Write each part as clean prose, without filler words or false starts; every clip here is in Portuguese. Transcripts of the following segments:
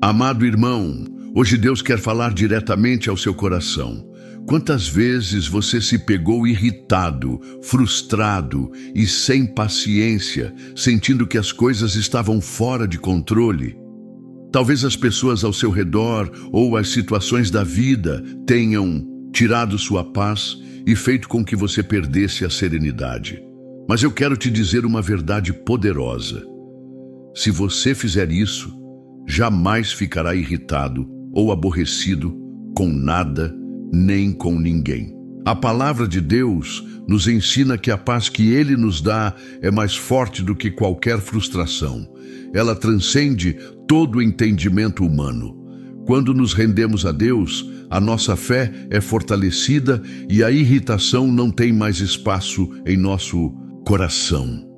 Amado irmão, hoje Deus quer falar diretamente ao seu coração. Quantas vezes você se pegou irritado, frustrado e sem paciência, sentindo que as coisas estavam fora de controle? Talvez as pessoas ao seu redor ou as situações da vida tenham tirado sua paz e feito com que você perdesse a serenidade. Mas eu quero te dizer uma verdade poderosa. Se você fizer isso, jamais ficará irritado ou aborrecido com nada, nem com ninguém. A palavra de Deus nos ensina que a paz que Ele nos dá é mais forte do que qualquer frustração. Ela transcende todo o entendimento humano. Quando nos rendemos a Deus, a nossa fé é fortalecida e a irritação não tem mais espaço em nosso coração.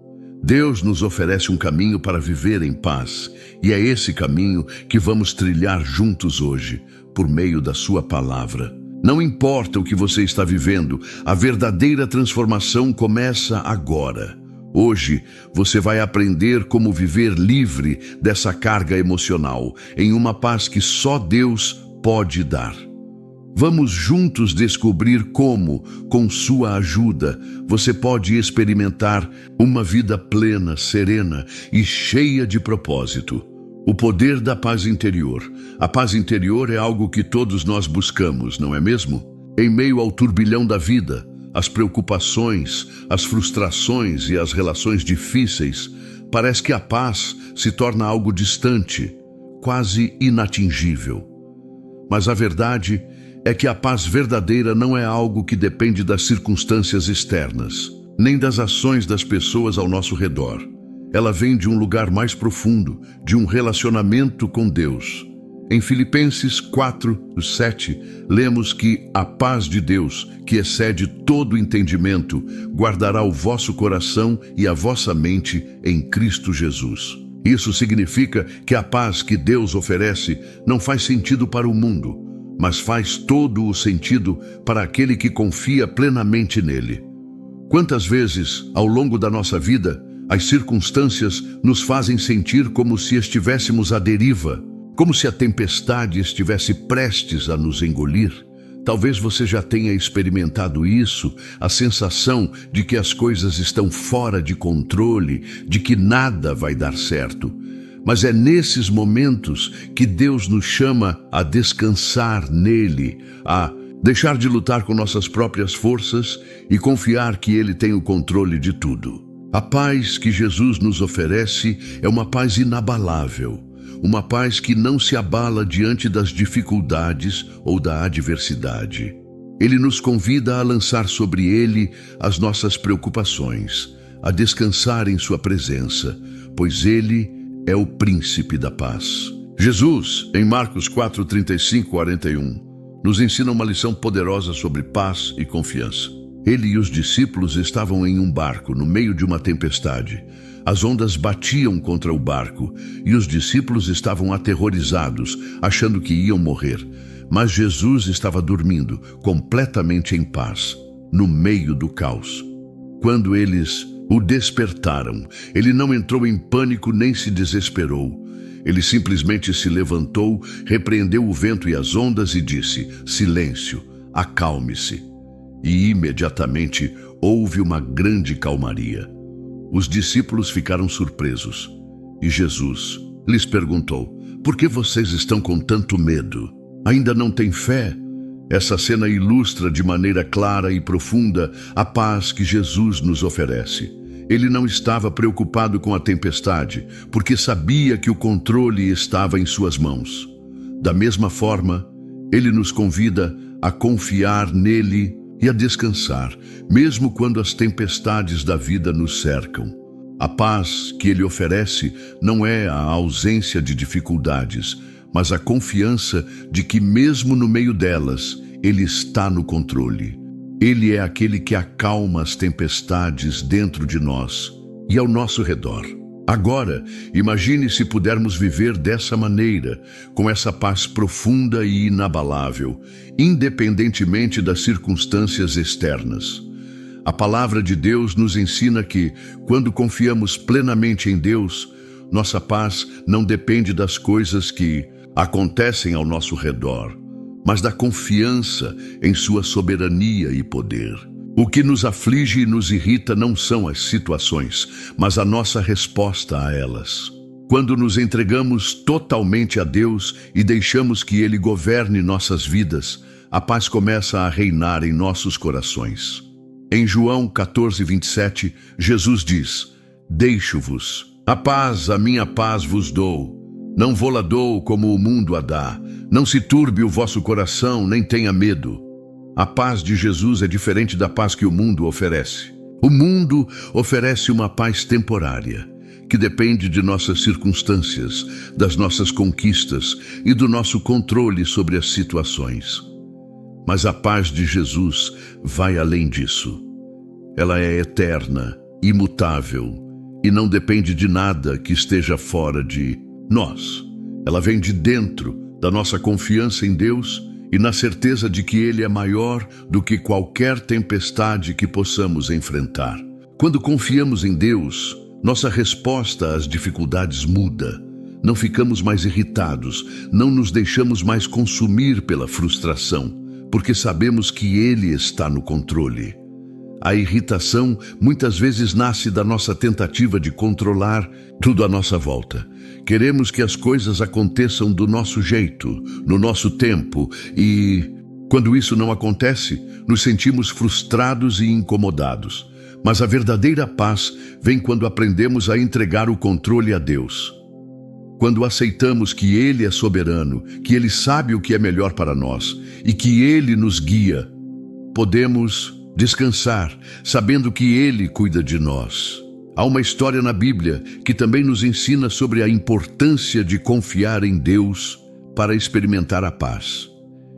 Deus nos oferece um caminho para viver em paz, e é esse caminho que vamos trilhar juntos hoje, por meio da sua palavra. Não importa o que você está vivendo, a verdadeira transformação começa agora. Hoje, você vai aprender como viver livre dessa carga emocional, em uma paz que só Deus pode dar. Vamos juntos descobrir como, com sua ajuda, você pode experimentar uma vida plena, serena e cheia de propósito. O poder da paz interior. A paz interior é algo que todos nós buscamos, não é mesmo? Em meio ao turbilhão da vida, as preocupações, as frustrações e as relações difíceis, parece que a paz se torna algo distante, quase inatingível. Mas a verdade é que a paz verdadeira não é algo que depende das circunstâncias externas, nem das ações das pessoas ao nosso redor. Ela vem de um lugar mais profundo, de um relacionamento com Deus. Em Filipenses 4:7, lemos que a paz de Deus, que excede todo entendimento, guardará o vosso coração e a vossa mente em Cristo Jesus. Isso significa que a paz que Deus oferece não faz sentido para o mundo, mas faz todo o sentido para aquele que confia plenamente nele. Quantas vezes, ao longo da nossa vida, as circunstâncias nos fazem sentir como se estivéssemos à deriva, como se a tempestade estivesse prestes a nos engolir? Talvez você já tenha experimentado isso, a sensação de que as coisas estão fora de controle, de que nada vai dar certo. Mas é nesses momentos que Deus nos chama a descansar nele, a deixar de lutar com nossas próprias forças e confiar que Ele tem o controle de tudo. A paz que Jesus nos oferece é uma paz inabalável, uma paz que não se abala diante das dificuldades ou da adversidade. Ele nos convida a lançar sobre Ele as nossas preocupações, a descansar em sua presença, pois Ele é o príncipe da paz. Jesus, em Marcos 4:35-41, nos ensina uma lição poderosa sobre paz e confiança. Ele e os discípulos estavam em um barco no meio de uma tempestade. As ondas batiam contra o barco e os discípulos estavam aterrorizados, achando que iam morrer. Mas Jesus estava dormindo, completamente em paz, no meio do caos. Quando eles o despertaram, ele não entrou em pânico nem se desesperou. Ele simplesmente se levantou, repreendeu o vento e as ondas e disse: "Silêncio, acalme-se." E imediatamente houve uma grande calmaria. Os discípulos ficaram surpresos. E Jesus lhes perguntou: "Por que vocês estão com tanto medo? Ainda não têm fé?" Essa cena ilustra de maneira clara e profunda a paz que Jesus nos oferece. Ele não estava preocupado com a tempestade, porque sabia que o controle estava em suas mãos. Da mesma forma, ele nos convida a confiar nele e a descansar, mesmo quando as tempestades da vida nos cercam. A paz que ele oferece não é a ausência de dificuldades, mas a confiança de que mesmo no meio delas, ele está no controle. Ele é aquele que acalma as tempestades dentro de nós e ao nosso redor. Agora, imagine se pudermos viver dessa maneira, com essa paz profunda e inabalável, independentemente das circunstâncias externas. A palavra de Deus nos ensina que, quando confiamos plenamente em Deus, nossa paz não depende das coisas que acontecem ao nosso redor, mas da confiança em sua soberania e poder. O que nos aflige e nos irrita não são as situações, mas a nossa resposta a elas. Quando nos entregamos totalmente a Deus e deixamos que Ele governe nossas vidas, a paz começa a reinar em nossos corações. Em João 14:27, Jesus diz: Deixo-vos, a minha paz vos dou. Não vou-la dou como o mundo a dá. Não se turbe o vosso coração, nem tenha medo. A paz de Jesus é diferente da paz que o mundo oferece. O mundo oferece uma paz temporária, que depende de nossas circunstâncias, das nossas conquistas e do nosso controle sobre as situações. Mas a paz de Jesus vai além disso. Ela é eterna, imutável e não depende de nada que esteja fora de nós. Ela vem de dentro da nossa confiança em Deus e na certeza de que Ele é maior do que qualquer tempestade que possamos enfrentar. Quando confiamos em Deus, nossa resposta às dificuldades muda. Não ficamos mais irritados, não nos deixamos mais consumir pela frustração, porque sabemos que Ele está no controle. A irritação muitas vezes nasce da nossa tentativa de controlar tudo à nossa volta. Queremos que as coisas aconteçam do nosso jeito, no nosso tempo, e quando isso não acontece, nos sentimos frustrados e incomodados. Mas a verdadeira paz vem quando aprendemos a entregar o controle a Deus. Quando aceitamos que Ele é soberano, que Ele sabe o que é melhor para nós e que Ele nos guia, podemos descansar, sabendo que Ele cuida de nós. Há uma história na Bíblia que também nos ensina sobre a importância de confiar em Deus para experimentar a paz.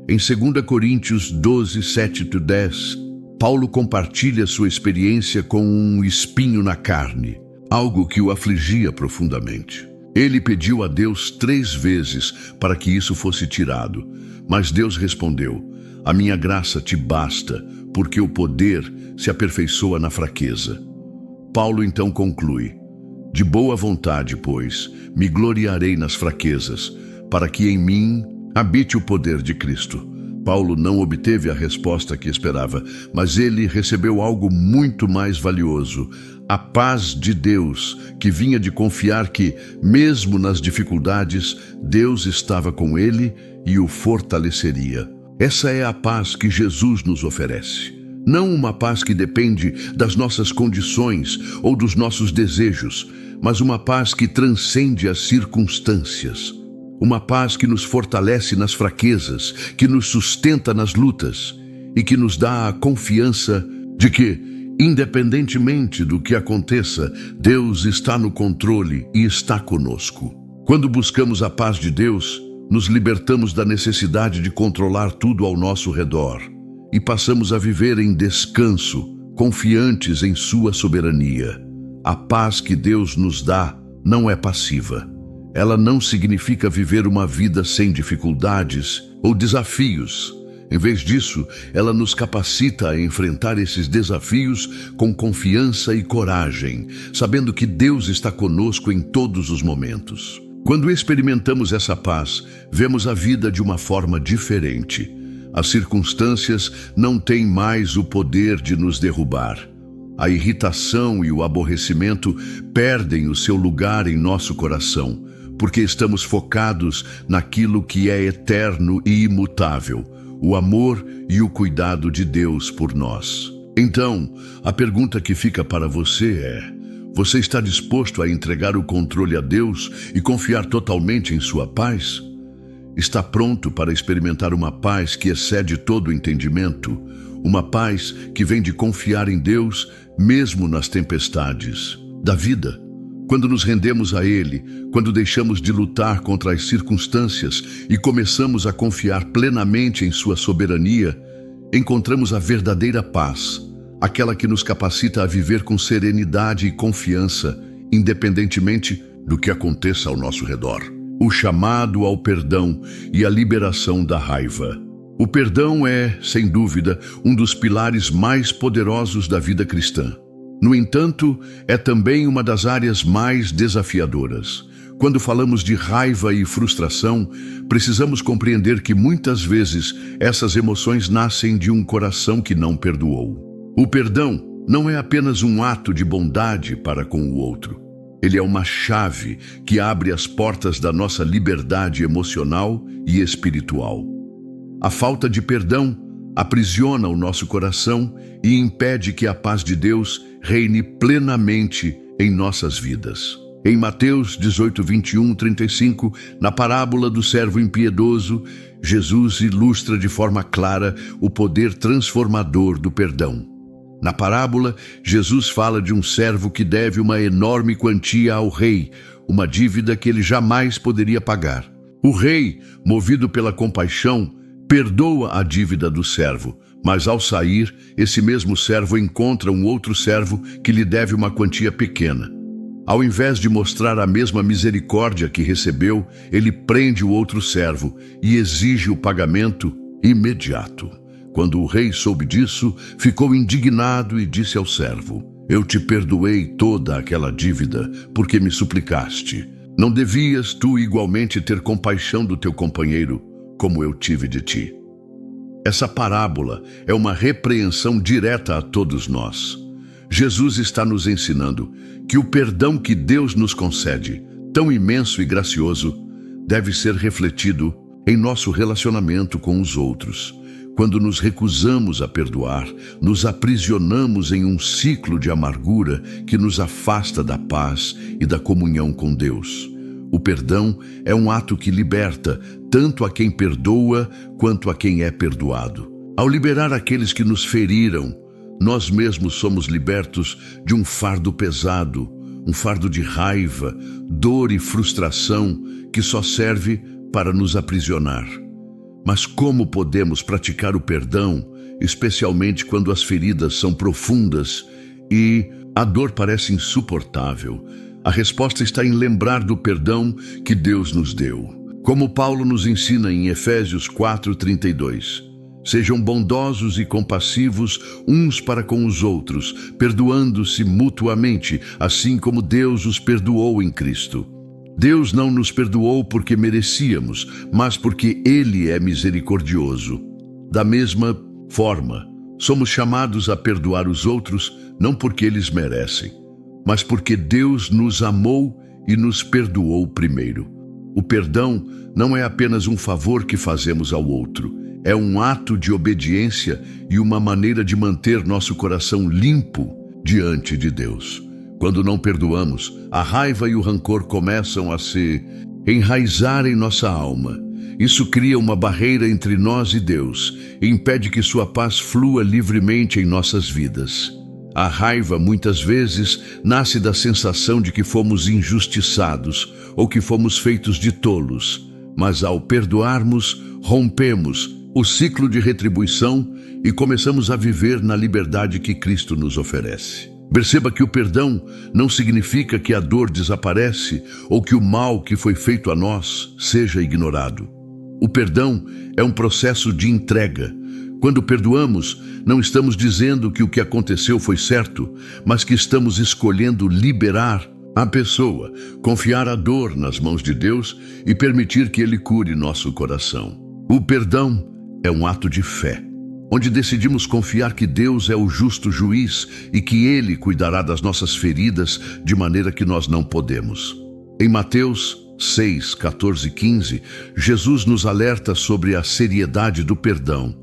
Em 2 Coríntios 12, 7-10, Paulo compartilha sua experiência com um espinho na carne, algo que o afligia profundamente. Ele pediu a Deus 3 vezes para que isso fosse tirado, mas Deus respondeu: A minha graça te basta, porque o poder se aperfeiçoa na fraqueza. Paulo então conclui: De boa vontade, pois, me gloriarei nas fraquezas, para que em mim habite o poder de Cristo. Paulo não obteve a resposta que esperava, mas ele recebeu algo muito mais valioso: a paz de Deus, que vinha de confiar que, mesmo nas dificuldades, Deus estava com ele e o fortaleceria. Essa é a paz que Jesus nos oferece. Não uma paz que depende das nossas condições ou dos nossos desejos, mas uma paz que transcende as circunstâncias. Uma paz que nos fortalece nas fraquezas, que nos sustenta nas lutas e que nos dá a confiança de que, independentemente do que aconteça, Deus está no controle e está conosco. Quando buscamos a paz de Deus, nos libertamos da necessidade de controlar tudo ao nosso redor e passamos a viver em descanso, confiantes em sua soberania. A paz que Deus nos dá não é passiva. Ela não significa viver uma vida sem dificuldades ou desafios. Em vez disso, ela nos capacita a enfrentar esses desafios com confiança e coragem, sabendo que Deus está conosco em todos os momentos. Quando experimentamos essa paz, vemos a vida de uma forma diferente. As circunstâncias não têm mais o poder de nos derrubar. A irritação e o aborrecimento perdem o seu lugar em nosso coração, porque estamos focados naquilo que é eterno e imutável, o amor e o cuidado de Deus por nós. Então, a pergunta que fica para você é: você está disposto a entregar o controle a Deus e confiar totalmente em sua paz? Está pronto para experimentar uma paz que excede todo o entendimento? Uma paz que vem de confiar em Deus mesmo nas tempestades da vida? Quando nos rendemos a Ele, quando deixamos de lutar contra as circunstâncias e começamos a confiar plenamente em sua soberania, encontramos a verdadeira paz, aquela que nos capacita a viver com serenidade e confiança, independentemente do que aconteça ao nosso redor. O chamado ao perdão e a liberação da raiva. O perdão é, sem dúvida, um dos pilares mais poderosos da vida cristã. No entanto, é também uma das áreas mais desafiadoras. Quando falamos de raiva e frustração, precisamos compreender que muitas vezes essas emoções nascem de um coração que não perdoou. O perdão não é apenas um ato de bondade para com o outro. Ele é uma chave que abre as portas da nossa liberdade emocional e espiritual. A falta de perdão aprisiona o nosso coração e impede que a paz de Deus reine plenamente em nossas vidas. Em Mateus 18, 21, 35, na parábola do servo impiedoso, Jesus ilustra de forma clara o poder transformador do perdão. Na parábola, Jesus fala de um servo que deve uma enorme quantia ao rei, uma dívida que ele jamais poderia pagar. O rei, movido pela compaixão, perdoa a dívida do servo, mas ao sair, esse mesmo servo encontra um outro servo que lhe deve uma quantia pequena. Ao invés de mostrar a mesma misericórdia que recebeu, ele prende o outro servo e exige o pagamento imediato. Quando o rei soube disso, ficou indignado e disse ao servo: "Eu te perdoei toda aquela dívida, porque me suplicaste. Não devias tu igualmente ter compaixão do teu companheiro, como eu tive de ti?" Essa parábola é uma repreensão direta a todos nós. Jesus está nos ensinando que o perdão que Deus nos concede, tão imenso e gracioso, deve ser refletido em nosso relacionamento com os outros. Quando nos recusamos a perdoar, nos aprisionamos em um ciclo de amargura que nos afasta da paz e da comunhão com Deus. O perdão é um ato que liberta tanto a quem perdoa quanto a quem é perdoado. Ao liberar aqueles que nos feriram, nós mesmos somos libertos de um fardo pesado, um fardo de raiva, dor e frustração que só serve para nos aprisionar. Mas como podemos praticar o perdão, especialmente quando as feridas são profundas e a dor parece insuportável? A resposta está em lembrar do perdão que Deus nos deu. Como Paulo nos ensina em Efésios 4:32. Sejam bondosos e compassivos uns para com os outros, perdoando-se mutuamente, assim como Deus os perdoou em Cristo. Deus não nos perdoou porque merecíamos, mas porque Ele é misericordioso. Da mesma forma, somos chamados a perdoar os outros não porque eles merecem, mas porque Deus nos amou e nos perdoou primeiro. O perdão não é apenas um favor que fazemos ao outro, é um ato de obediência e uma maneira de manter nosso coração limpo diante de Deus. Quando não perdoamos, a raiva e o rancor começam a se enraizar em nossa alma. Isso cria uma barreira entre nós e Deus e impede que sua paz flua livremente em nossas vidas. A raiva, muitas vezes, nasce da sensação de que fomos injustiçados ou que fomos feitos de tolos. Mas ao perdoarmos, rompemos o ciclo de retribuição e começamos a viver na liberdade que Cristo nos oferece. Perceba que o perdão não significa que a dor desaparece ou que o mal que foi feito a nós seja ignorado. O perdão é um processo de entrega. Quando perdoamos, não estamos dizendo que o que aconteceu foi certo, mas que estamos escolhendo liberar a pessoa, confiar a dor nas mãos de Deus e permitir que Ele cure nosso coração. O perdão é um ato de fé, onde decidimos confiar que Deus é o justo juiz e que Ele cuidará das nossas feridas de maneira que nós não podemos. Em Mateus 6, 14 e 15, Jesus nos alerta sobre a seriedade do perdão,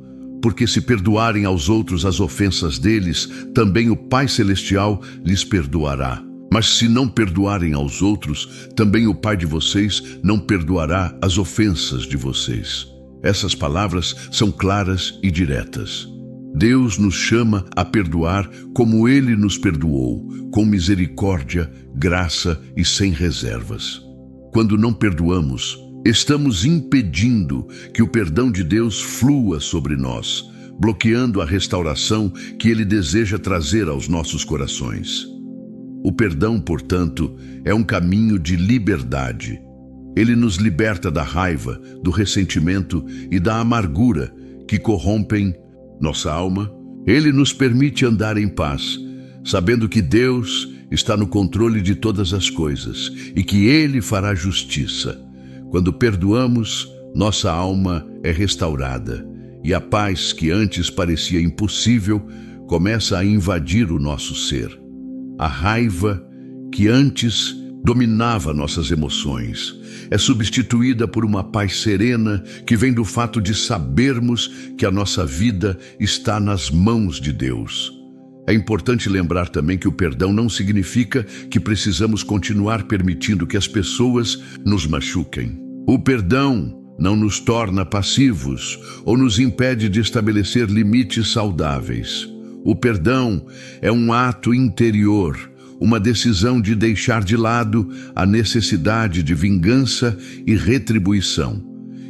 porque se perdoarem aos outros as ofensas deles, também o Pai Celestial lhes perdoará. Mas se não perdoarem aos outros, também o Pai de vocês não perdoará as ofensas de vocês. Essas palavras são claras e diretas. Deus nos chama a perdoar como Ele nos perdoou, com misericórdia, graça e sem reservas. Quando não perdoamos, estamos impedindo que o perdão de Deus flua sobre nós, bloqueando a restauração que Ele deseja trazer aos nossos corações. O perdão, portanto, é um caminho de liberdade. Ele nos liberta da raiva, do ressentimento e da amargura que corrompem nossa alma. Ele nos permite andar em paz, sabendo que Deus está no controle de todas as coisas e que Ele fará justiça. Quando perdoamos, nossa alma é restaurada e a paz que antes parecia impossível começa a invadir o nosso ser. A raiva que antes dominava nossas emoções é substituída por uma paz serena que vem do fato de sabermos que a nossa vida está nas mãos de Deus. É importante lembrar também que o perdão não significa que precisamos continuar permitindo que as pessoas nos machuquem. O perdão não nos torna passivos ou nos impede de estabelecer limites saudáveis. O perdão é um ato interior, uma decisão de deixar de lado a necessidade de vingança e retribuição.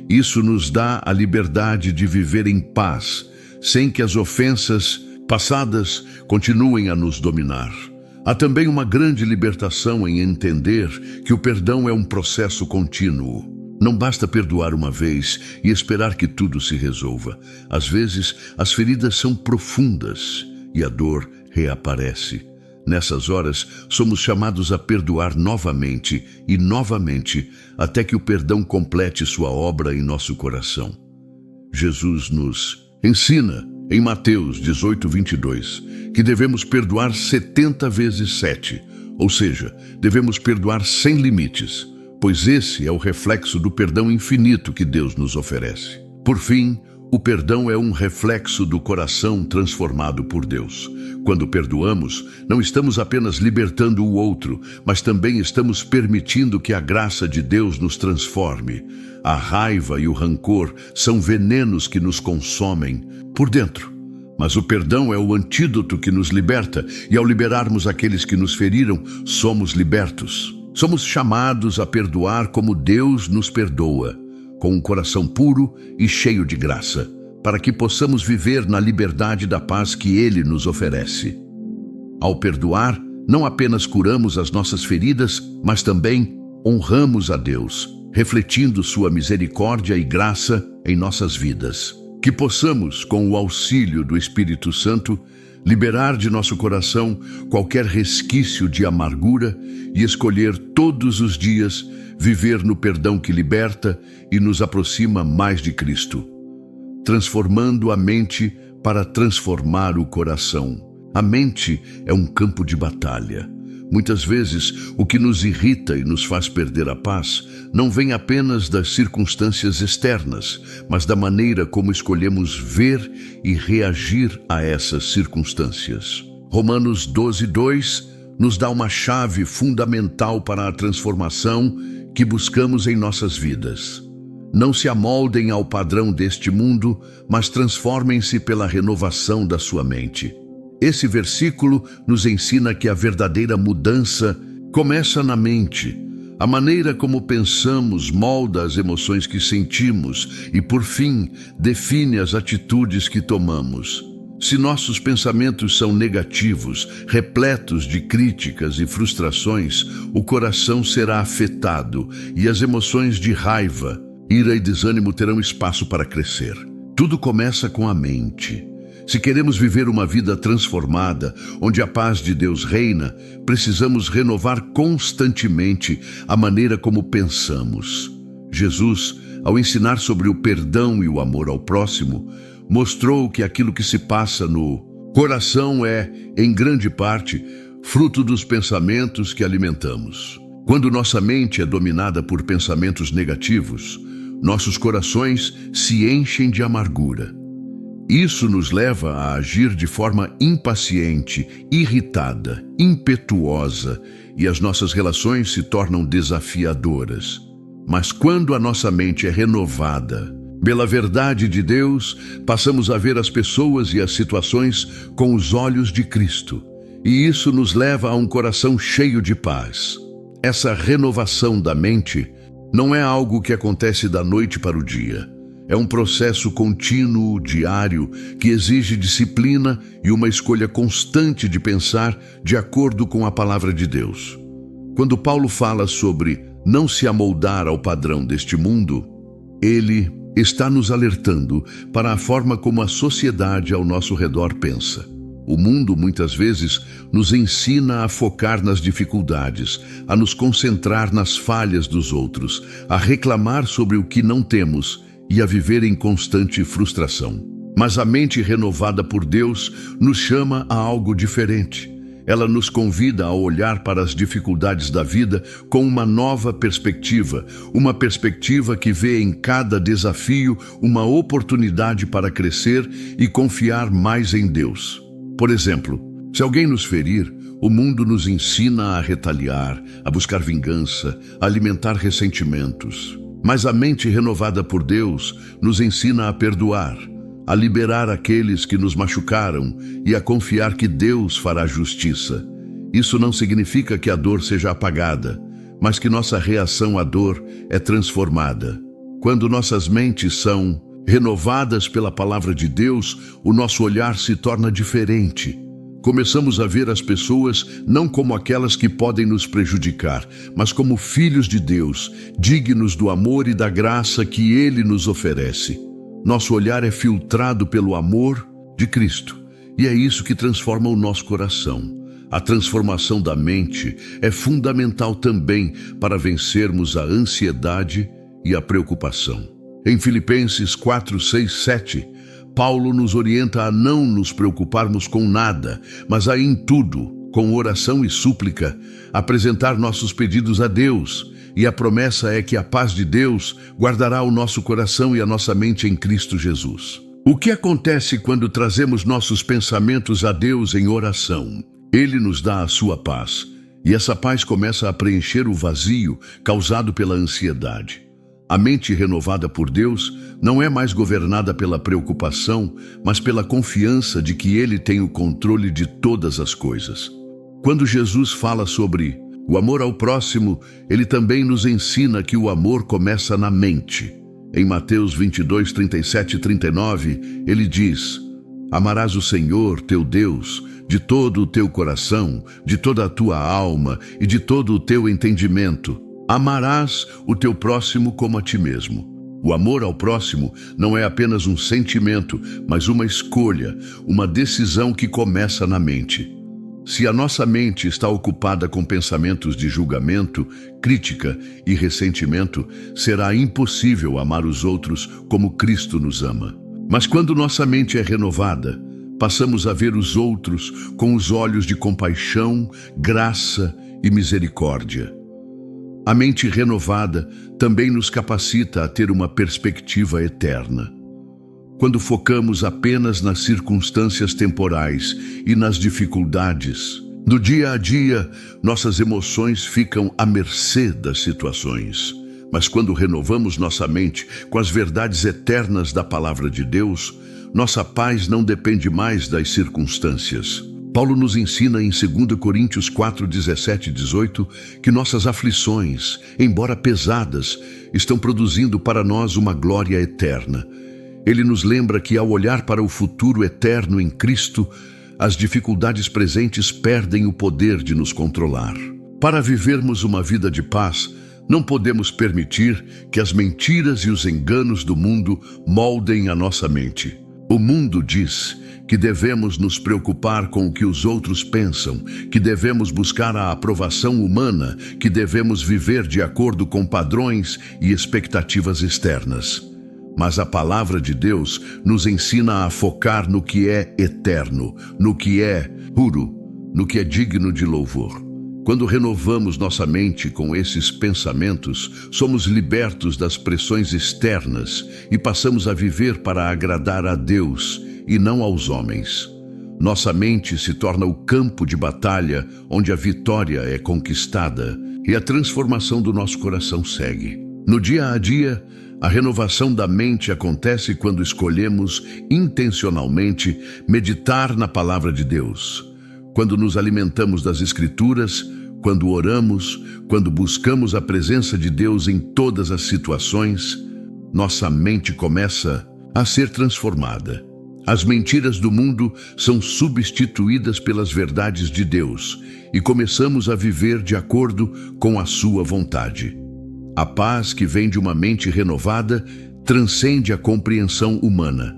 Isso nos dá a liberdade de viver em paz, sem que as ofensas passadas continuem a nos dominar. Há também uma grande libertação em entender que o perdão é um processo contínuo. Não basta perdoar uma vez e esperar que tudo se resolva. Às vezes, as feridas são profundas e a dor reaparece. Nessas horas, somos chamados a perdoar novamente e novamente, até que o perdão complete sua obra em nosso coração. Jesus nos ensina, em Mateus 18:22, que devemos perdoar 70 vezes 7, ou seja, devemos perdoar sem limites, pois esse é o reflexo do perdão infinito que Deus nos oferece. Por fim, o perdão é um reflexo do coração transformado por Deus. Quando perdoamos, não estamos apenas libertando o outro, mas também estamos permitindo que a graça de Deus nos transforme. A raiva e o rancor são venenos que nos consomem por dentro. Mas o perdão é o antídoto que nos liberta, e ao liberarmos aqueles que nos feriram, somos libertos. Somos chamados a perdoar como Deus nos perdoa, com um coração puro e cheio de graça, para que possamos viver na liberdade da paz que Ele nos oferece. Ao perdoar, não apenas curamos as nossas feridas, mas também honramos a Deus, refletindo sua misericórdia e graça em nossas vidas. Que possamos, com o auxílio do Espírito Santo, liberar de nosso coração qualquer resquício de amargura e escolher todos os dias viver no perdão que liberta e nos aproxima mais de Cristo, transformando a mente para transformar o coração. A mente é um campo de batalha. Muitas vezes, o que nos irrita e nos faz perder a paz não vem apenas das circunstâncias externas, mas da maneira como escolhemos ver e reagir a essas circunstâncias. Romanos 12:2 nos dá uma chave fundamental para a transformação que buscamos em nossas vidas. Não se amoldem ao padrão deste mundo, mas transformem-se pela renovação da sua mente. Esse versículo nos ensina que a verdadeira mudança começa na mente. A maneira como pensamos molda as emoções que sentimos e, por fim, define as atitudes que tomamos. Se nossos pensamentos são negativos, repletos de críticas e frustrações, o coração será afetado e as emoções de raiva, ira e desânimo terão espaço para crescer. Tudo começa com a mente. Se queremos viver uma vida transformada, onde a paz de Deus reina, precisamos renovar constantemente a maneira como pensamos. Jesus, ao ensinar sobre o perdão e o amor ao próximo, mostrou que aquilo que se passa no coração é, em grande parte, fruto dos pensamentos que alimentamos. Quando nossa mente é dominada por pensamentos negativos, nossos corações se enchem de amargura. Isso nos leva a agir de forma impaciente, irritada, impetuosa, e as nossas relações se tornam desafiadoras. Mas quando a nossa mente é renovada pela verdade de Deus, passamos a ver as pessoas e as situações com os olhos de Cristo. E isso nos leva a um coração cheio de paz. Essa renovação da mente não é algo que acontece da noite para o dia. É um processo contínuo, diário, que exige disciplina e uma escolha constante de pensar de acordo com a palavra de Deus. Quando Paulo fala sobre não se amoldar ao padrão deste mundo, ele está nos alertando para a forma como a sociedade ao nosso redor pensa. O mundo, muitas vezes, nos ensina a focar nas dificuldades, a nos concentrar nas falhas dos outros, a reclamar sobre o que não temos e a viver em constante frustração. Mas a mente renovada por Deus nos chama a algo diferente. Ela nos convida a olhar para as dificuldades da vida com uma nova perspectiva, uma perspectiva que vê em cada desafio uma oportunidade para crescer e confiar mais em Deus. Por exemplo, se alguém nos ferir, o mundo nos ensina a retaliar, a buscar vingança, a alimentar ressentimentos. Mas a mente renovada por Deus nos ensina a perdoar, a liberar aqueles que nos machucaram e a confiar que Deus fará justiça. Isso não significa que a dor seja apagada, mas que nossa reação à dor é transformada. Quando nossas mentes são renovadas pela palavra de Deus, o nosso olhar se torna diferente. Começamos a ver as pessoas não como aquelas que podem nos prejudicar, mas como filhos de Deus, dignos do amor e da graça que Ele nos oferece. Nosso olhar é filtrado pelo amor de Cristo, e é isso que transforma o nosso coração. A transformação da mente é fundamental também para vencermos a ansiedade e a preocupação. Em Filipenses 4, 6, 7, Paulo nos orienta a não nos preocuparmos com nada, mas a em tudo, com oração e súplica, apresentar nossos pedidos a Deus, e a promessa é que a paz de Deus guardará o nosso coração e a nossa mente em Cristo Jesus. O que acontece quando trazemos nossos pensamentos a Deus em oração? Ele nos dá a sua paz, e essa paz começa a preencher o vazio causado pela ansiedade. A mente renovada por Deus não é mais governada pela preocupação, mas pela confiança de que Ele tem o controle de todas as coisas. Quando Jesus fala sobre o amor ao próximo, Ele também nos ensina que o amor começa na mente. Em Mateus 22, 37 e 39, Ele diz: amarás o Senhor, teu Deus, de todo o teu coração, de toda a tua alma e de todo o teu entendimento. Amarás o teu próximo como a ti mesmo. O amor ao próximo não é apenas um sentimento, mas uma escolha, uma decisão que começa na mente. Se a nossa mente está ocupada com pensamentos de julgamento, crítica e ressentimento, será impossível amar os outros como Cristo nos ama. Mas quando nossa mente é renovada, passamos a ver os outros com os olhos de compaixão, graça e misericórdia. A mente renovada também nos capacita a ter uma perspectiva eterna. Quando focamos apenas nas circunstâncias temporais e nas dificuldades, no dia a dia, nossas emoções ficam à mercê das situações. Mas quando renovamos nossa mente com as verdades eternas da palavra de Deus, nossa paz não depende mais das circunstâncias. Paulo nos ensina em 2 Coríntios 4, 17 e 18 que nossas aflições, embora pesadas, estão produzindo para nós uma glória eterna. Ele nos lembra que ao olhar para o futuro eterno em Cristo, as dificuldades presentes perdem o poder de nos controlar. Para vivermos uma vida de paz, não podemos permitir que as mentiras e os enganos do mundo moldem a nossa mente. O mundo diz que devemos nos preocupar com o que os outros pensam, que devemos buscar a aprovação humana, que devemos viver de acordo com padrões e expectativas externas. Mas a palavra de Deus nos ensina a focar no que é eterno, no que é puro, no que é digno de louvor. Quando renovamos nossa mente com esses pensamentos, somos libertos das pressões externas e passamos a viver para agradar a Deus e não aos homens. Nossa mente se torna o campo de batalha onde a vitória é conquistada e a transformação do nosso coração segue. No dia a dia, a renovação da mente acontece quando escolhemos intencionalmente meditar na palavra de Deus. Quando nos alimentamos das Escrituras, quando oramos, quando buscamos a presença de Deus em todas as situações, nossa mente começa a ser transformada. As mentiras do mundo são substituídas pelas verdades de Deus e começamos a viver de acordo com a sua vontade. A paz que vem de uma mente renovada transcende a compreensão humana.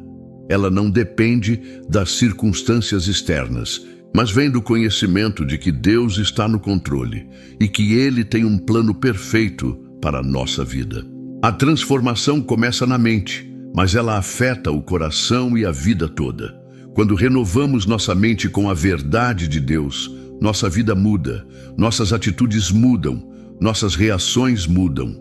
Ela não depende das circunstâncias externas, mas vem do conhecimento de que Deus está no controle e que Ele tem um plano perfeito para a nossa vida. A transformação começa na mente, mas ela afeta o coração e a vida toda. Quando renovamos nossa mente com a verdade de Deus, nossa vida muda, nossas atitudes mudam, nossas reações mudam.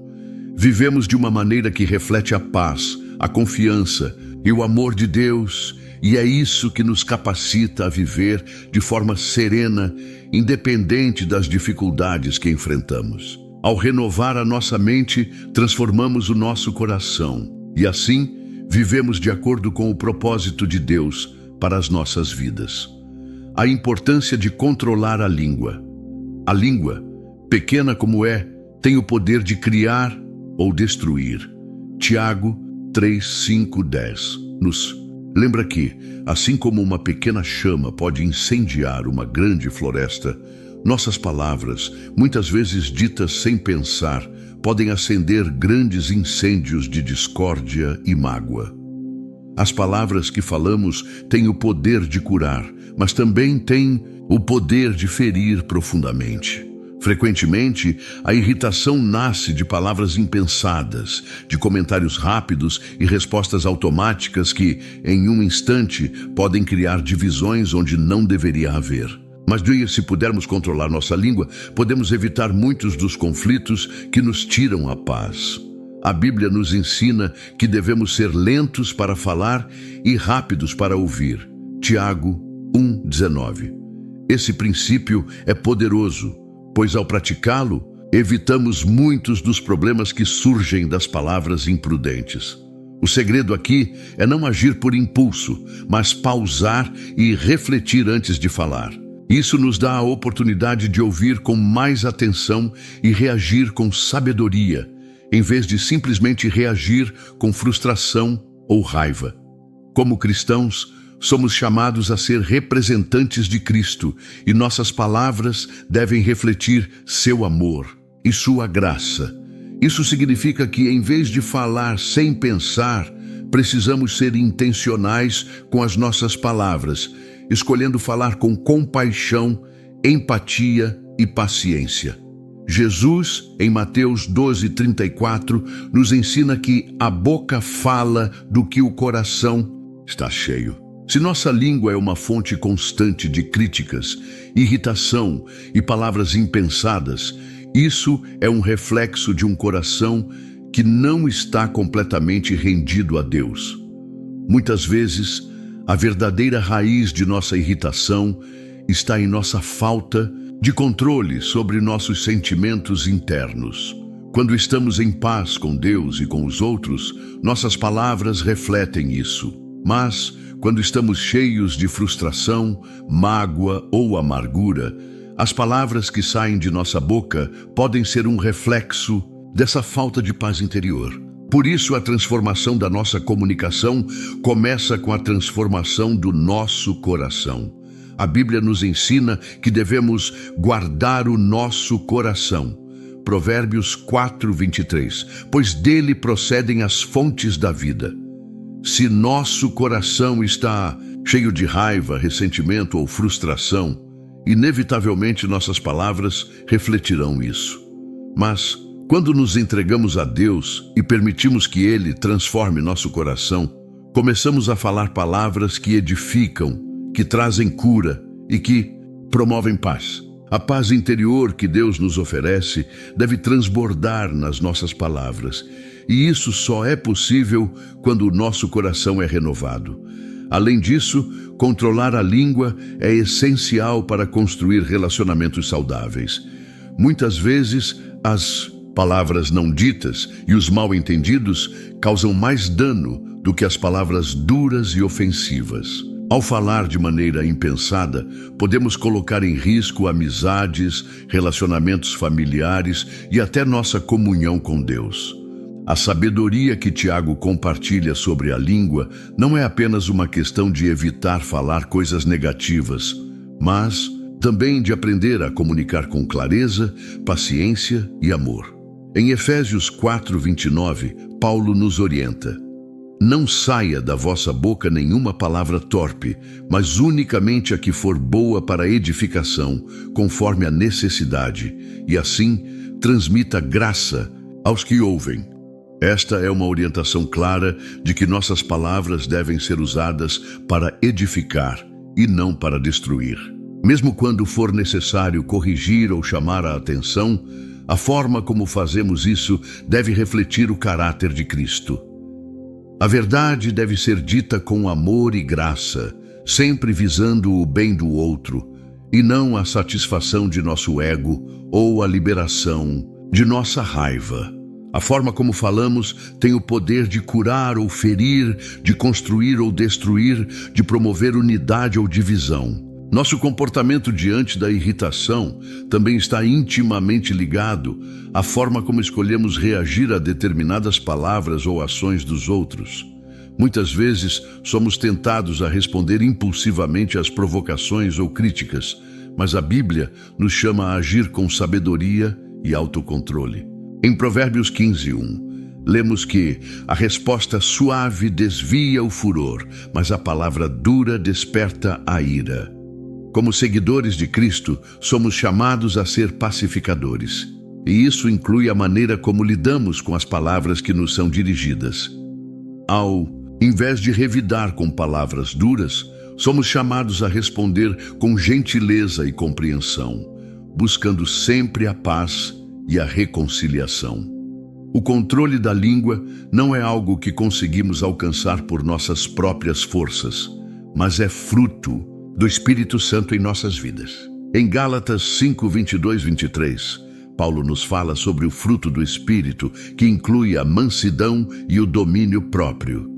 Vivemos de uma maneira que reflete a paz, a confiança e o amor de Deus, e é isso que nos capacita a viver de forma serena, independente das dificuldades que enfrentamos. Ao renovar a nossa mente, transformamos o nosso coração, e assim vivemos de acordo com o propósito de Deus para as nossas vidas. A importância de controlar a língua. A língua, pequena como é, tem o poder de criar ou destruir. Tiago 3, 5, 10 nos lembra que, assim como uma pequena chama pode incendiar uma grande floresta, nossas palavras, muitas vezes ditas sem pensar, podem acender grandes incêndios de discórdia e mágoa. As palavras que falamos têm o poder de curar, mas também têm o poder de ferir profundamente. Frequentemente, a irritação nasce de palavras impensadas, de comentários rápidos e respostas automáticas que, em um instante, podem criar divisões onde não deveria haver. Mas, se pudermos controlar nossa língua, podemos evitar muitos dos conflitos que nos tiram a paz. A Bíblia nos ensina que devemos ser lentos para falar e rápidos para ouvir. Tiago 1,19. Esse princípio é poderoso, pois ao praticá-lo, evitamos muitos dos problemas que surgem das palavras imprudentes. O segredo aqui é não agir por impulso, mas pausar e refletir antes de falar. Isso nos dá a oportunidade de ouvir com mais atenção e reagir com sabedoria, em vez de simplesmente reagir com frustração ou raiva. Como cristãos, somos chamados a ser representantes de Cristo e nossas palavras devem refletir seu amor e sua graça. Isso significa que, em vez de falar sem pensar, precisamos ser intencionais com as nossas palavras, escolhendo falar com compaixão, empatia e paciência. Jesus, em Mateus 12:34, nos ensina que a boca fala do que o coração está cheio. Se nossa língua é uma fonte constante de críticas, irritação e palavras impensadas, isso é um reflexo de um coração que não está completamente rendido a Deus. Muitas vezes, a verdadeira raiz de nossa irritação está em nossa falta de controle sobre nossos sentimentos internos. Quando estamos em paz com Deus e com os outros, nossas palavras refletem isso. Mas, quando estamos cheios de frustração, mágoa ou amargura, as palavras que saem de nossa boca podem ser um reflexo dessa falta de paz interior. Por isso, a transformação da nossa comunicação começa com a transformação do nosso coração. A Bíblia nos ensina que devemos guardar o nosso coração. Provérbios 4:23, pois dele procedem as fontes da vida. Se nosso coração está cheio de raiva, ressentimento ou frustração, inevitavelmente nossas palavras refletirão isso. Mas, quando nos entregamos a Deus e permitimos que Ele transforme nosso coração, começamos a falar palavras que edificam, que trazem cura e que promovem paz. A paz interior que Deus nos oferece deve transbordar nas nossas palavras, e isso só é possível quando o nosso coração é renovado. Além disso, controlar a língua é essencial para construir relacionamentos saudáveis. Muitas vezes, as palavras não ditas e os mal-entendidos causam mais dano do que as palavras duras e ofensivas. Ao falar de maneira impensada, podemos colocar em risco amizades, relacionamentos familiares e até nossa comunhão com Deus. A sabedoria que Tiago compartilha sobre a língua não é apenas uma questão de evitar falar coisas negativas, mas também de aprender a comunicar com clareza, paciência e amor. Em Efésios 4:29, Paulo nos orienta: Não saia da vossa boca nenhuma palavra torpe, mas unicamente a que for boa para edificação, conforme a necessidade, e assim transmita graça aos que ouvem. Esta é uma orientação clara de que nossas palavras devem ser usadas para edificar e não para destruir. Mesmo quando for necessário corrigir ou chamar a atenção, a forma como fazemos isso deve refletir o caráter de Cristo. A verdade deve ser dita com amor e graça, sempre visando o bem do outro, e não a satisfação de nosso ego ou a liberação de nossa raiva. A forma como falamos tem o poder de curar ou ferir, de construir ou destruir, de promover unidade ou divisão. Nosso comportamento diante da irritação também está intimamente ligado à forma como escolhemos reagir a determinadas palavras ou ações dos outros. Muitas vezes somos tentados a responder impulsivamente às provocações ou críticas, mas a Bíblia nos chama a agir com sabedoria e autocontrole. Em Provérbios 15:1, lemos que a resposta suave desvia o furor, mas a palavra dura desperta a ira. Como seguidores de Cristo, somos chamados a ser pacificadores. E isso inclui a maneira como lidamos com as palavras que nos são dirigidas. Ao invés de revidar com palavras duras, somos chamados a responder com gentileza e compreensão, buscando sempre a paz e a reconciliação. O controle da língua não é algo que conseguimos alcançar por nossas próprias forças, mas é fruto do Espírito Santo em nossas vidas. Em Gálatas 5:22-23, Paulo nos fala sobre o fruto do Espírito, que inclui a mansidão e o domínio próprio.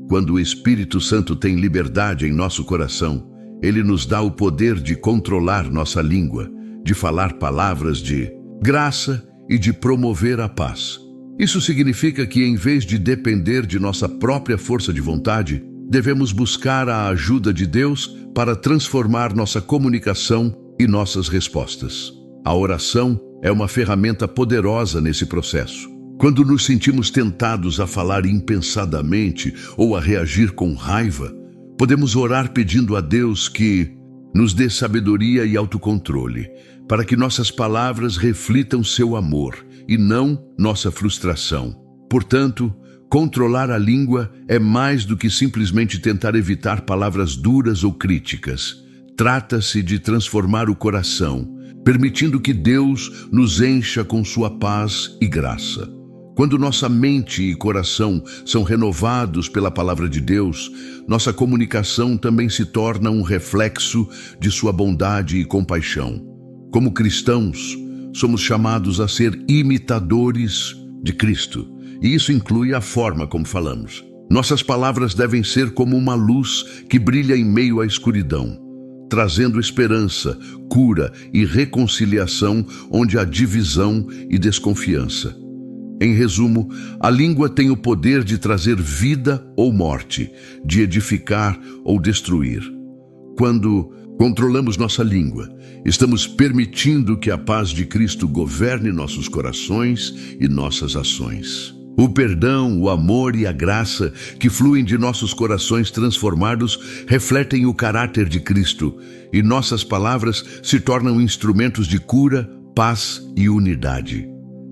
Quando o Espírito Santo tem liberdade em nosso coração, ele nos dá o poder de controlar nossa língua, de falar palavras de graça e de promover a paz. Isso significa que, em vez de depender de nossa própria força de vontade, devemos buscar a ajuda de Deus para transformar nossa comunicação e nossas respostas. A oração é uma ferramenta poderosa nesse processo. Quando nos sentimos tentados a falar impensadamente ou a reagir com raiva, podemos orar pedindo a Deus que nos dê sabedoria e autocontrole, para que nossas palavras reflitam seu amor e não nossa frustração. Portanto, controlar a língua é mais do que simplesmente tentar evitar palavras duras ou críticas. Trata-se de transformar o coração, permitindo que Deus nos encha com sua paz e graça. Quando nossa mente e coração são renovados pela palavra de Deus, nossa comunicação também se torna um reflexo de sua bondade e compaixão. Como cristãos, somos chamados a ser imitadores de Cristo. E isso inclui a forma como falamos. Nossas palavras devem ser como uma luz que brilha em meio à escuridão, trazendo esperança, cura e reconciliação onde há divisão e desconfiança. Em resumo, a língua tem o poder de trazer vida ou morte, de edificar ou destruir. Quando controlamos nossa língua, estamos permitindo que a paz de Cristo governe nossos corações e nossas ações. O perdão, o amor e a graça que fluem de nossos corações transformados refletem o caráter de Cristo, e nossas palavras se tornam instrumentos de cura, paz e unidade.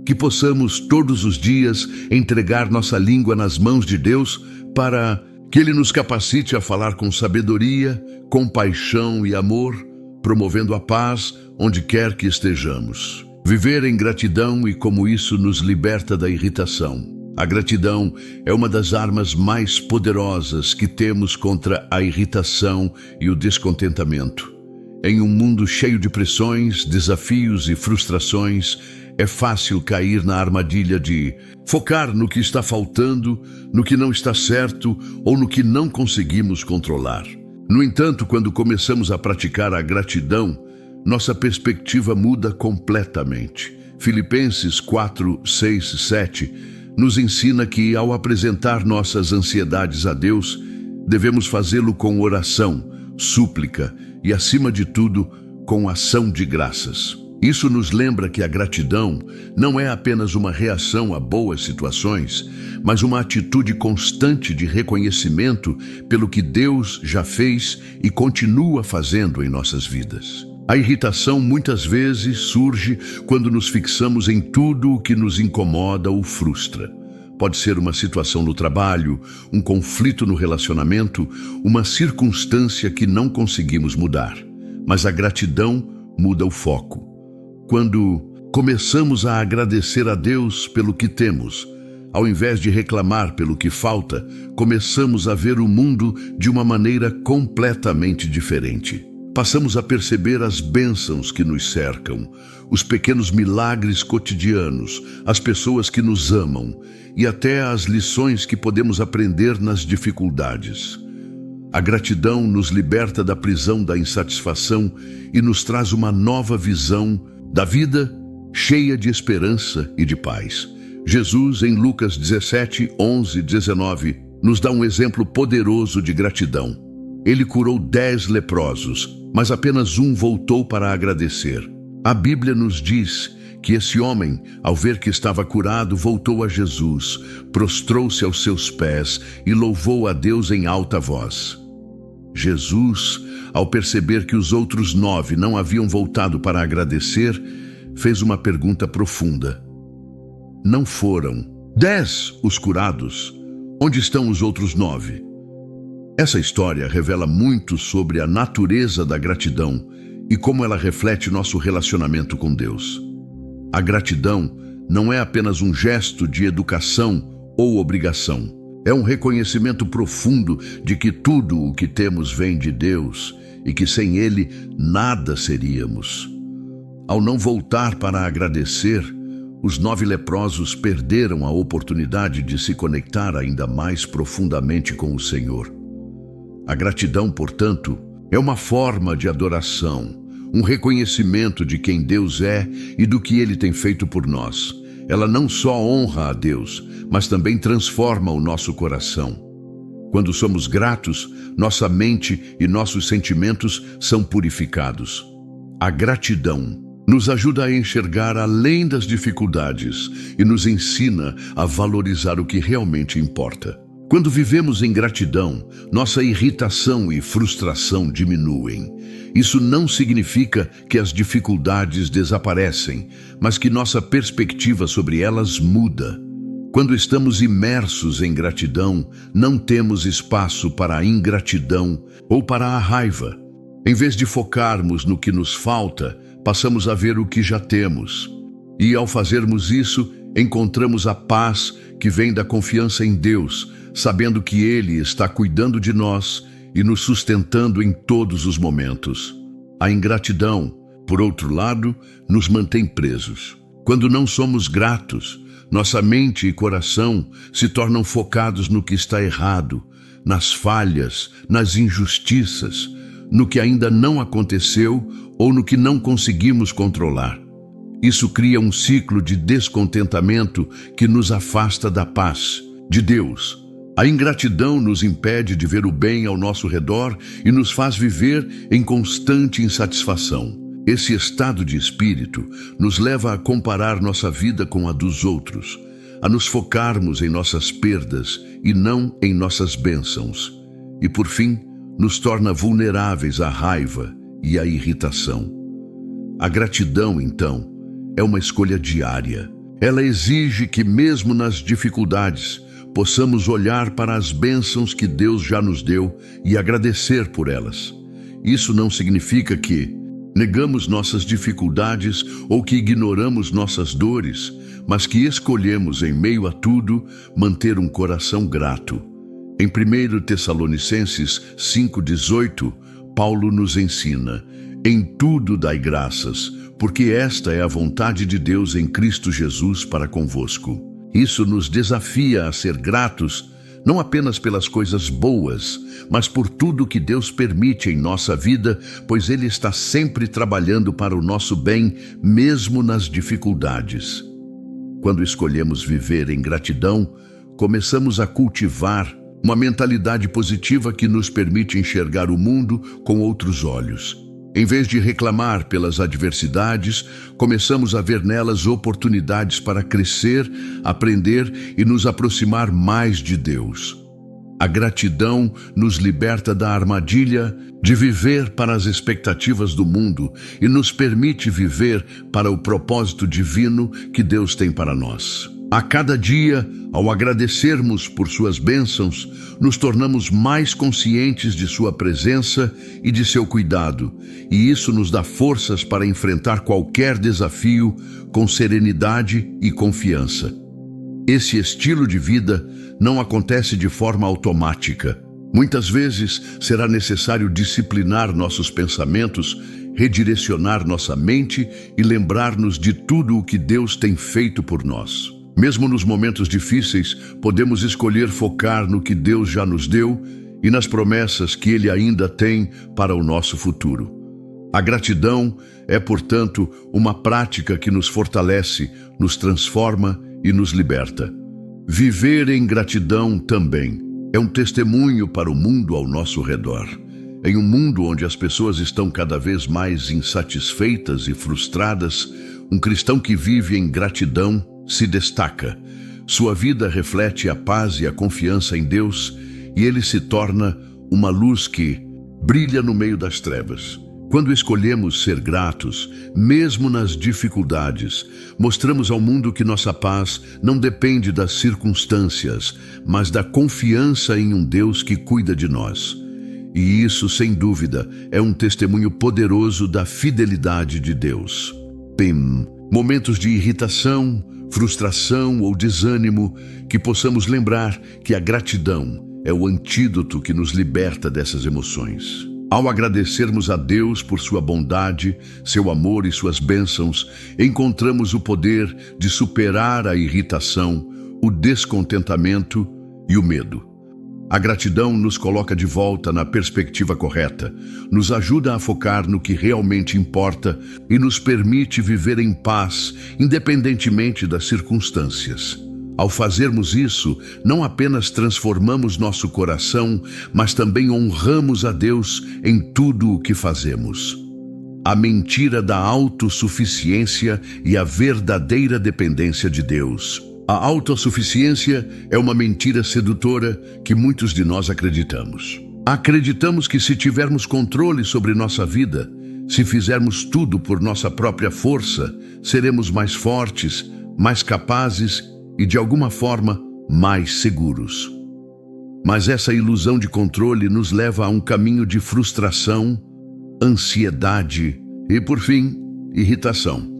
Que possamos todos os dias entregar nossa língua nas mãos de Deus para que Ele nos capacite a falar com sabedoria, compaixão e amor, promovendo a paz onde quer que estejamos. Viver em gratidão e como isso nos liberta da irritação. A gratidão é uma das armas mais poderosas que temos contra a irritação e o descontentamento. Em um mundo cheio de pressões, desafios e frustrações, é fácil cair na armadilha de focar no que está faltando, no que não está certo ou no que não conseguimos controlar. No entanto, quando começamos a praticar a gratidão, nossa perspectiva muda completamente. Filipenses 4, 6 e 7 nos ensina que, ao apresentar nossas ansiedades a Deus, devemos fazê-lo com oração, súplica e, acima de tudo, com ação de graças. Isso nos lembra que a gratidão não é apenas uma reação a boas situações, mas uma atitude constante de reconhecimento pelo que Deus já fez e continua fazendo em nossas vidas. A irritação muitas vezes surge quando nos fixamos em tudo o que nos incomoda ou frustra. Pode ser uma situação no trabalho, um conflito no relacionamento, uma circunstância que não conseguimos mudar. Mas a gratidão muda o foco. Quando começamos a agradecer a Deus pelo que temos, ao invés de reclamar pelo que falta, começamos a ver o mundo de uma maneira completamente diferente. Passamos a perceber as bênçãos que nos cercam, os pequenos milagres cotidianos, as pessoas que nos amam e até as lições que podemos aprender nas dificuldades. A gratidão nos liberta da prisão da insatisfação e nos traz uma nova visão da vida cheia de esperança e de paz. Jesus, em Lucas 17, 11, 19, nos dá um exemplo poderoso de gratidão. Ele curou 10 leprosos, mas apenas um voltou para agradecer. A Bíblia nos diz que esse homem, ao ver que estava curado, voltou a Jesus, prostrou-se aos seus pés e louvou a Deus em alta voz. Jesus, ao perceber que os outros 9 não haviam voltado para agradecer, fez uma pergunta profunda. Não foram 10 os curados? Onde estão os outros 9? Essa história revela muito sobre a natureza da gratidão e como ela reflete nosso relacionamento com Deus. A gratidão não é apenas um gesto de educação ou obrigação. É um reconhecimento profundo de que tudo o que temos vem de Deus e que sem Ele nada seríamos. Ao não voltar para agradecer, os 9 leprosos perderam a oportunidade de se conectar ainda mais profundamente com o Senhor. A gratidão, portanto, é uma forma de adoração, um reconhecimento de quem Deus é e do que Ele tem feito por nós. Ela não só honra a Deus, mas também transforma o nosso coração. Quando somos gratos, nossa mente e nossos sentimentos são purificados. A gratidão nos ajuda a enxergar além das dificuldades e nos ensina a valorizar o que realmente importa. Quando vivemos em gratidão, nossa irritação e frustração diminuem. Isso não significa que as dificuldades desaparecem, mas que nossa perspectiva sobre elas muda. Quando estamos imersos em gratidão, não temos espaço para a ingratidão ou para a raiva. Em vez de focarmos no que nos falta, passamos a ver o que já temos. E ao fazermos isso, encontramos a paz que vem da confiança em Deus, sabendo que Ele está cuidando de nós e nos sustentando em todos os momentos. A ingratidão, por outro lado, nos mantém presos. Quando não somos gratos, nossa mente e coração se tornam focados no que está errado, nas falhas, nas injustiças, no que ainda não aconteceu ou no que não conseguimos controlar. Isso cria um ciclo de descontentamento que nos afasta da paz de Deus. A ingratidão nos impede de ver o bem ao nosso redor e nos faz viver em constante insatisfação. Esse estado de espírito nos leva a comparar nossa vida com a dos outros, a nos focarmos em nossas perdas e não em nossas bênçãos. E, por fim, nos torna vulneráveis à raiva e à irritação. A gratidão, então, é uma escolha diária. Ela exige que, mesmo nas dificuldades, possamos olhar para as bênçãos que Deus já nos deu e agradecer por elas. Isso não significa que negamos nossas dificuldades ou que ignoramos nossas dores, mas que escolhemos, em meio a tudo, manter um coração grato. Em 1 Tessalonicenses 5,18, Paulo nos ensina: em tudo dai graças, porque esta é a vontade de Deus em Cristo Jesus para convosco. Isso nos desafia a ser gratos, não apenas pelas coisas boas, mas por tudo que Deus permite em nossa vida, pois Ele está sempre trabalhando para o nosso bem, mesmo nas dificuldades. Quando escolhemos viver em gratidão, começamos a cultivar uma mentalidade positiva que nos permite enxergar o mundo com outros olhos. Em vez de reclamar pelas adversidades, começamos a ver nelas oportunidades para crescer, aprender e nos aproximar mais de Deus. A gratidão nos liberta da armadilha de viver para as expectativas do mundo e nos permite viver para o propósito divino que Deus tem para nós. A cada dia, ao agradecermos por suas bênçãos, nos tornamos mais conscientes de sua presença e de seu cuidado, e isso nos dá forças para enfrentar qualquer desafio com serenidade e confiança. Esse estilo de vida não acontece de forma automática. Muitas vezes será necessário disciplinar nossos pensamentos, redirecionar nossa mente e lembrar-nos de tudo o que Deus tem feito por nós. Mesmo nos momentos difíceis, podemos escolher focar no que Deus já nos deu e nas promessas que Ele ainda tem para o nosso futuro. A gratidão é, portanto, uma prática que nos fortalece, nos transforma e nos liberta. Viver em gratidão também é um testemunho para o mundo ao nosso redor. Em um mundo onde as pessoas estão cada vez mais insatisfeitas e frustradas, um cristão que vive em gratidão se destaca. Sua vida reflete a paz e a confiança em Deus, e ele se torna uma luz que brilha no meio das trevas. Quando escolhemos ser gratos, mesmo nas dificuldades, mostramos ao mundo que nossa paz não depende das circunstâncias, mas da confiança em um Deus que cuida de nós. E isso, sem dúvida, é um testemunho poderoso da fidelidade de Deus. Momentos de irritação, frustração ou desânimo, que possamos lembrar que a gratidão é o antídoto que nos liberta dessas emoções. Ao agradecermos a Deus por sua bondade, seu amor e suas bênçãos, encontramos o poder de superar a irritação, o descontentamento e o medo. A gratidão nos coloca de volta na perspectiva correta, nos ajuda a focar no que realmente importa e nos permite viver em paz, independentemente das circunstâncias. Ao fazermos isso, não apenas transformamos nosso coração, mas também honramos a Deus em tudo o que fazemos. A mentira da autossuficiência e a verdadeira dependência de Deus. A autossuficiência é uma mentira sedutora que muitos de nós acreditamos. Acreditamos que se tivermos controle sobre nossa vida, se fizermos tudo por nossa própria força, seremos mais fortes, mais capazes e, de alguma forma, mais seguros. Mas essa ilusão de controle nos leva a um caminho de frustração, ansiedade e, por fim, irritação.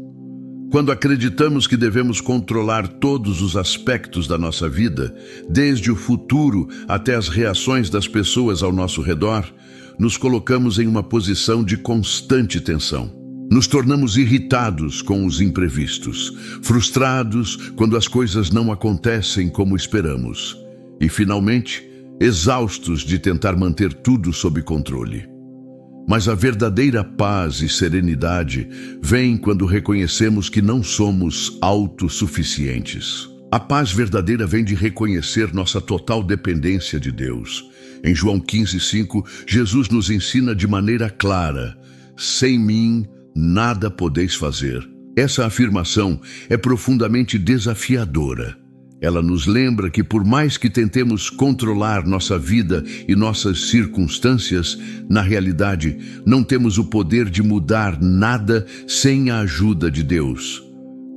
Quando acreditamos que devemos controlar todos os aspectos da nossa vida, desde o futuro até as reações das pessoas ao nosso redor, nos colocamos em uma posição de constante tensão. Nos tornamos irritados com os imprevistos, frustrados quando as coisas não acontecem como esperamos e, finalmente, exaustos de tentar manter tudo sob controle. Mas a verdadeira paz e serenidade vem quando reconhecemos que não somos autossuficientes. A paz verdadeira vem de reconhecer nossa total dependência de Deus. Em João 15:5, Jesus nos ensina de maneira clara: sem mim, nada podeis fazer. Essa afirmação é profundamente desafiadora. Ela nos lembra que por mais que tentemos controlar nossa vida e nossas circunstâncias, na realidade, não temos o poder de mudar nada sem a ajuda de Deus.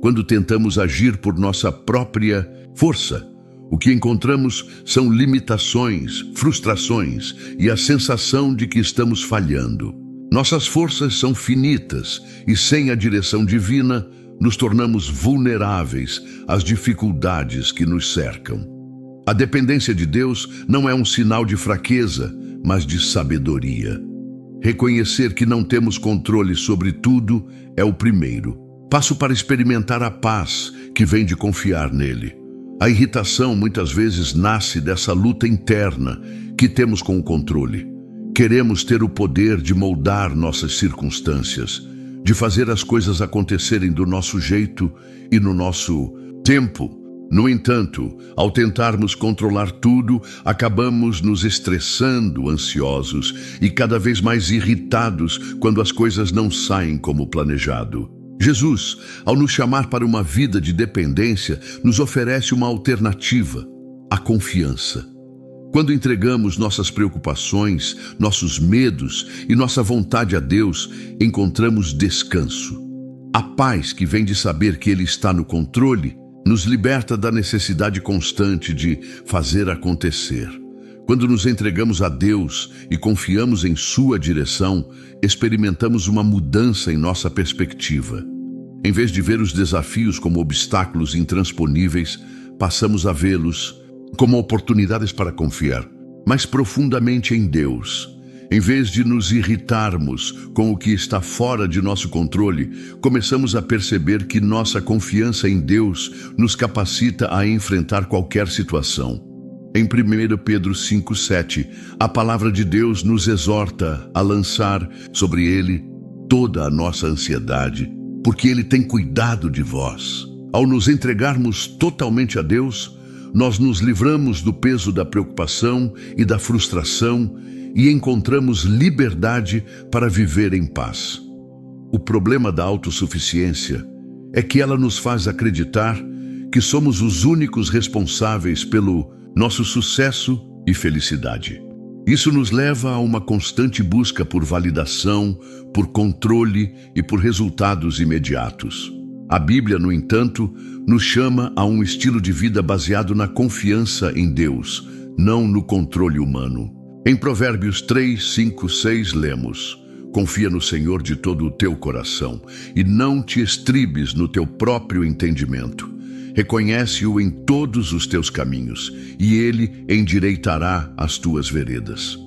Quando tentamos agir por nossa própria força, o que encontramos são limitações, frustrações e a sensação de que estamos falhando. Nossas forças são finitas e, sem a direção divina, nos tornamos vulneráveis às dificuldades que nos cercam. A dependência de Deus não é um sinal de fraqueza, mas de sabedoria. Reconhecer que não temos controle sobre tudo é o primeiro passo para experimentar a paz que vem de confiar nele. A irritação muitas vezes nasce dessa luta interna que temos com o controle. Queremos ter o poder de moldar nossas circunstâncias, de fazer as coisas acontecerem do nosso jeito e no nosso tempo. No entanto, ao tentarmos controlar tudo, acabamos nos estressando, ansiosos e cada vez mais irritados quando as coisas não saem como planejado. Jesus, ao nos chamar para uma vida de dependência, nos oferece uma alternativa: a confiança. Quando entregamos nossas preocupações, nossos medos e nossa vontade a Deus, encontramos descanso. A paz que vem de saber que Ele está no controle nos liberta da necessidade constante de fazer acontecer. Quando nos entregamos a Deus e confiamos em Sua direção, experimentamos uma mudança em nossa perspectiva. Em vez de ver os desafios como obstáculos intransponíveis, passamos a vê-los como oportunidades para confiar mais profundamente em Deus. Em vez de nos irritarmos com o que está fora de nosso controle, começamos a perceber que nossa confiança em Deus nos capacita a enfrentar qualquer situação. Em 1 Pedro 5,7, a palavra de Deus nos exorta a lançar sobre Ele toda a nossa ansiedade, porque Ele tem cuidado de vós. Ao nos entregarmos totalmente a Deus, nós nos livramos do peso da preocupação e da frustração e encontramos liberdade para viver em paz. O problema da autossuficiência é que ela nos faz acreditar que somos os únicos responsáveis pelo nosso sucesso e felicidade. Isso nos leva a uma constante busca por validação, por controle e por resultados imediatos. A Bíblia, no entanto, nos chama a um estilo de vida baseado na confiança em Deus, não no controle humano. Em Provérbios 3, 5, 6 lemos: confia no Senhor de todo o teu coração e não te estribes no teu próprio entendimento. Reconhece-o em todos os teus caminhos e Ele endireitará as tuas veredas.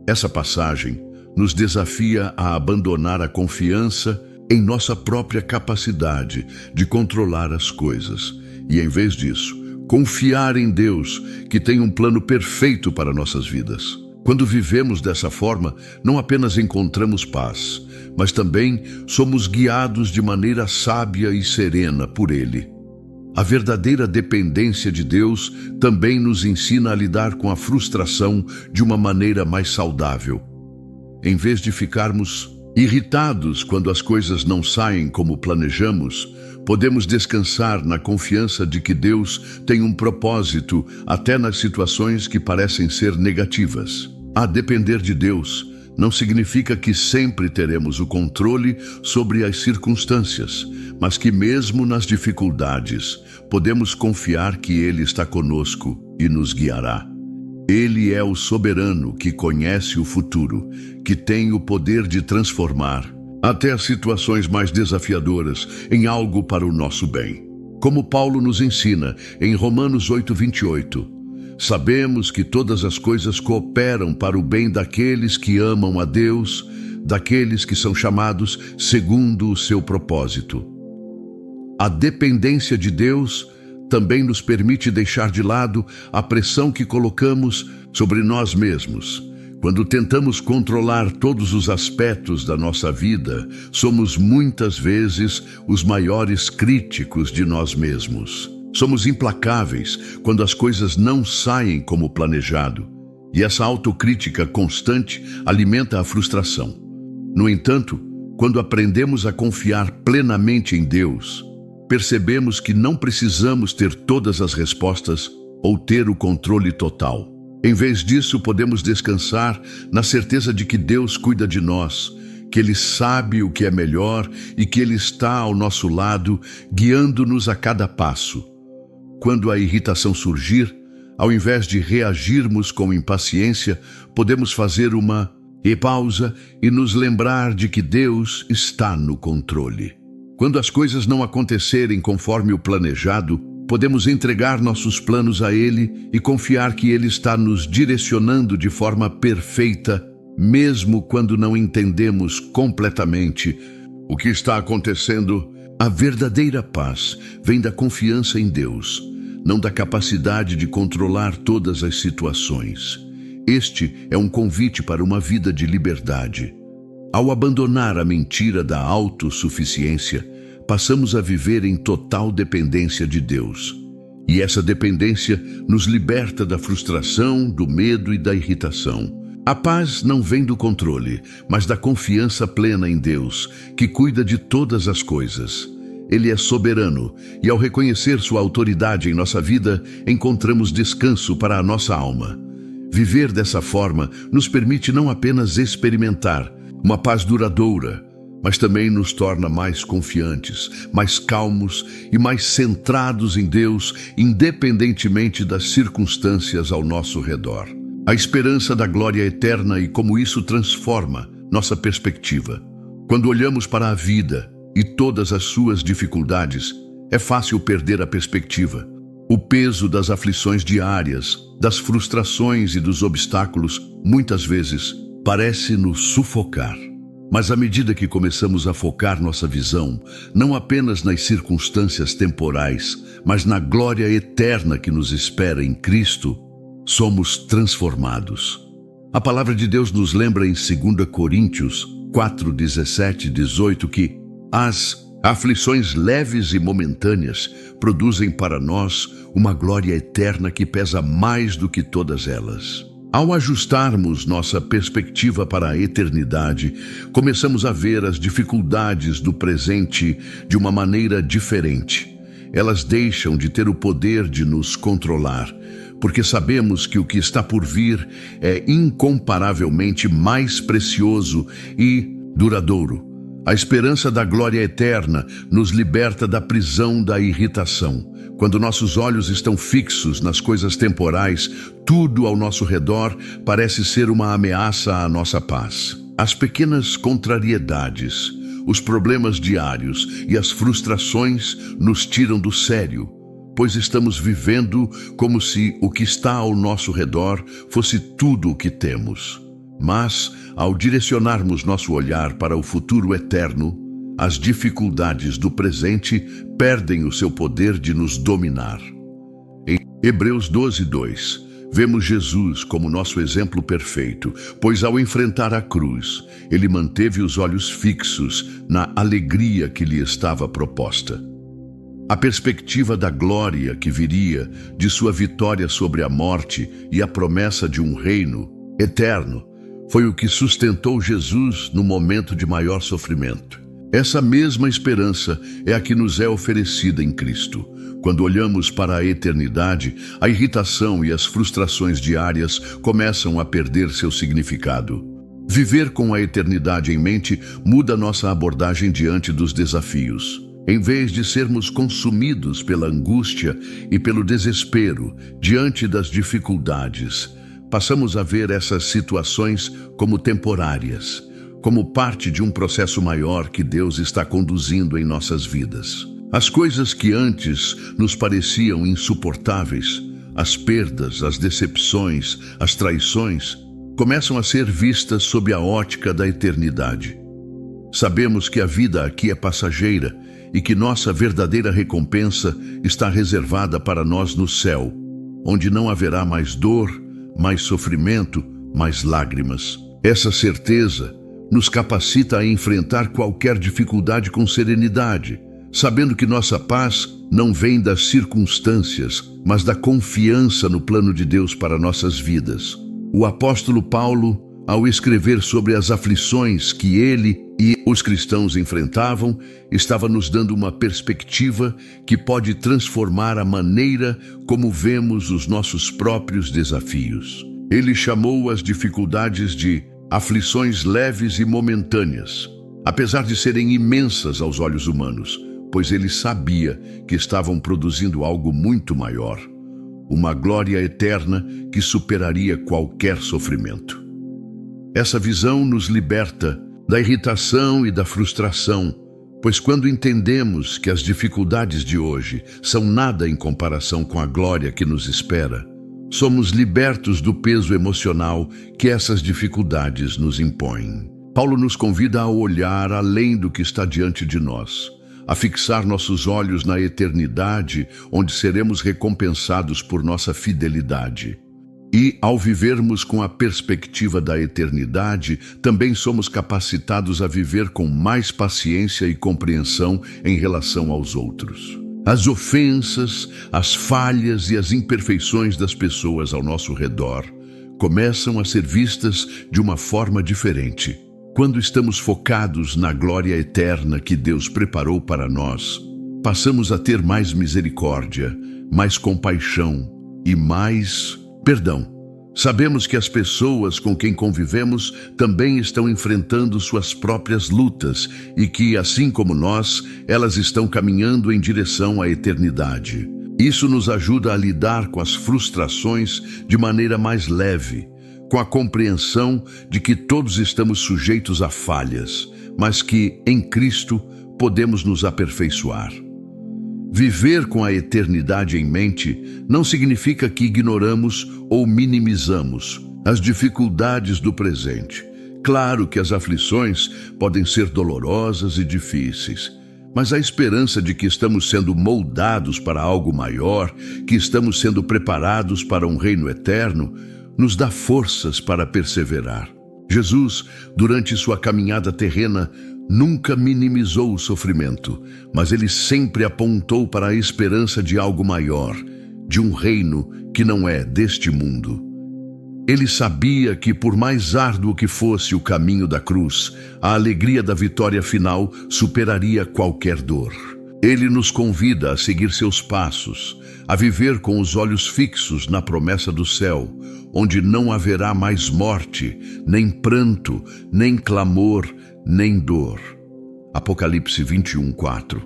Essa passagem nos desafia a abandonar a confiança em nossa própria capacidade de controlar as coisas e, em vez disso, confiar em Deus, que tem um plano perfeito para nossas vidas. Quando vivemos dessa forma, não apenas encontramos paz, mas também somos guiados de maneira sábia e serena por Ele. A verdadeira dependência de Deus também nos ensina a lidar com a frustração de uma maneira mais saudável. Em vez de ficarmos irritados quando as coisas não saem como planejamos, podemos descansar na confiança de que Deus tem um propósito até nas situações que parecem ser negativas. A depender de Deus não significa que sempre teremos o controle sobre as circunstâncias, mas que mesmo nas dificuldades, podemos confiar que Ele está conosco e nos guiará. Ele é o soberano que conhece o futuro, que tem o poder de transformar até as situações mais desafiadoras em algo para o nosso bem. Como Paulo nos ensina em Romanos 8:28, sabemos que todas as coisas cooperam para o bem daqueles que amam a Deus, daqueles que são chamados segundo o seu propósito. A dependência de Deus também nos permite deixar de lado a pressão que colocamos sobre nós mesmos. Quando tentamos controlar todos os aspectos da nossa vida, somos muitas vezes os maiores críticos de nós mesmos. Somos implacáveis quando as coisas não saem como planejado, e essa autocrítica constante alimenta a frustração. No entanto, quando aprendemos a confiar plenamente em Deus, percebemos que não precisamos ter todas as respostas ou ter o controle total. Em vez disso, podemos descansar na certeza de que Deus cuida de nós, que Ele sabe o que é melhor e que Ele está ao nosso lado, guiando-nos a cada passo. Quando a irritação surgir, ao invés de reagirmos com impaciência, podemos fazer uma pausa e nos lembrar de que Deus está no controle. Quando as coisas não acontecerem conforme o planejado, podemos entregar nossos planos a Ele e confiar que Ele está nos direcionando de forma perfeita, mesmo quando não entendemos completamente o que está acontecendo. A verdadeira paz vem da confiança em Deus, não da capacidade de controlar todas as situações. Este é um convite para uma vida de liberdade. Ao abandonar a mentira da autossuficiência, passamos a viver em total dependência de Deus. E essa dependência nos liberta da frustração, do medo e da irritação. A paz não vem do controle, mas da confiança plena em Deus, que cuida de todas as coisas. Ele é soberano, e ao reconhecer sua autoridade em nossa vida, encontramos descanso para a nossa alma. Viver dessa forma nos permite não apenas experimentar uma paz duradoura, mas também nos torna mais confiantes, mais calmos e mais centrados em Deus, independentemente das circunstâncias ao nosso redor. A esperança da glória eterna e como isso transforma nossa perspectiva. Quando olhamos para a vida e todas as suas dificuldades, é fácil perder a perspectiva. O peso das aflições diárias, das frustrações e dos obstáculos, muitas vezes, parece nos sufocar. Mas à medida que começamos a focar nossa visão, não apenas nas circunstâncias temporais, mas na glória eterna que nos espera em Cristo, somos transformados. A palavra de Deus nos lembra em 2 Coríntios 4, 17 e 18 que as aflições leves e momentâneas produzem para nós uma glória eterna que pesa mais do que todas elas. Ao ajustarmos nossa perspectiva para a eternidade, começamos a ver as dificuldades do presente de uma maneira diferente. Elas deixam de ter o poder de nos controlar, porque sabemos que o que está por vir é incomparavelmente mais precioso e duradouro. A esperança da glória eterna nos liberta da prisão da irritação. Quando nossos olhos estão fixos nas coisas temporais, tudo ao nosso redor parece ser uma ameaça à nossa paz. As pequenas contrariedades, os problemas diários e as frustrações nos tiram do sério, pois estamos vivendo como se o que está ao nosso redor fosse tudo o que temos. Mas, ao direcionarmos nosso olhar para o futuro eterno, as dificuldades do presente perdem o seu poder de nos dominar. Em Hebreus 12:2, vemos Jesus como nosso exemplo perfeito, pois ao enfrentar a cruz, ele manteve os olhos fixos na alegria que lhe estava proposta. A perspectiva da glória que viria, de sua vitória sobre a morte e a promessa de um reino eterno, foi o que sustentou Jesus no momento de maior sofrimento. Essa mesma esperança é a que nos é oferecida em Cristo. Quando olhamos para a eternidade, a irritação e as frustrações diárias começam a perder seu significado. Viver com a eternidade em mente muda nossa abordagem diante dos desafios. Em vez de sermos consumidos pela angústia e pelo desespero diante das dificuldades, passamos a ver essas situações como temporárias, como parte de um processo maior que Deus está conduzindo em nossas vidas. As coisas que antes nos pareciam insuportáveis, as perdas, as decepções, as traições, começam a ser vistas sob a ótica da eternidade. Sabemos que a vida aqui é passageira e que nossa verdadeira recompensa está reservada para nós no céu, onde não haverá mais dor, mais sofrimento, mais lágrimas. Essa certeza nos capacita a enfrentar qualquer dificuldade com serenidade, sabendo que nossa paz não vem das circunstâncias, mas da confiança no plano de Deus para nossas vidas. O apóstolo Paulo, ao escrever sobre as aflições que ele e os cristãos enfrentavam, estava nos dando uma perspectiva que pode transformar a maneira como vemos os nossos próprios desafios. Ele chamou as dificuldades de aflições leves e momentâneas, apesar de serem imensas aos olhos humanos, pois ele sabia que estavam produzindo algo muito maior, uma glória eterna que superaria qualquer sofrimento. Essa visão nos liberta da irritação e da frustração, pois quando entendemos que as dificuldades de hoje são nada em comparação com a glória que nos espera, somos libertos do peso emocional que essas dificuldades nos impõem. Paulo nos convida a olhar além do que está diante de nós, a fixar nossos olhos na eternidade, onde seremos recompensados por nossa fidelidade. E, ao vivermos com a perspectiva da eternidade, também somos capacitados a viver com mais paciência e compreensão em relação aos outros. As ofensas, as falhas e as imperfeições das pessoas ao nosso redor começam a ser vistas de uma forma diferente. Quando estamos focados na glória eterna que Deus preparou para nós, passamos a ter mais misericórdia, mais compaixão e mais perdão. Sabemos que as pessoas com quem convivemos também estão enfrentando suas próprias lutas e que, assim como nós, elas estão caminhando em direção à eternidade. Isso nos ajuda a lidar com as frustrações de maneira mais leve, com a compreensão de que todos estamos sujeitos a falhas, mas que, em Cristo, podemos nos aperfeiçoar. Viver com a eternidade em mente não significa que ignoramos ou minimizamos as dificuldades do presente. Claro que as aflições podem ser dolorosas e difíceis, mas a esperança de que estamos sendo moldados para algo maior, que estamos sendo preparados para um reino eterno, nos dá forças para perseverar. Jesus, durante sua caminhada terrena, nunca minimizou o sofrimento, mas ele sempre apontou para a esperança de algo maior, de um reino que não é deste mundo. Ele sabia que, por mais árduo que fosse o caminho da cruz, a alegria da vitória final superaria qualquer dor. Ele nos convida a seguir seus passos, a viver com os olhos fixos na promessa do céu, onde não haverá mais morte, nem pranto, nem clamor, nem dor. Apocalipse 21:4.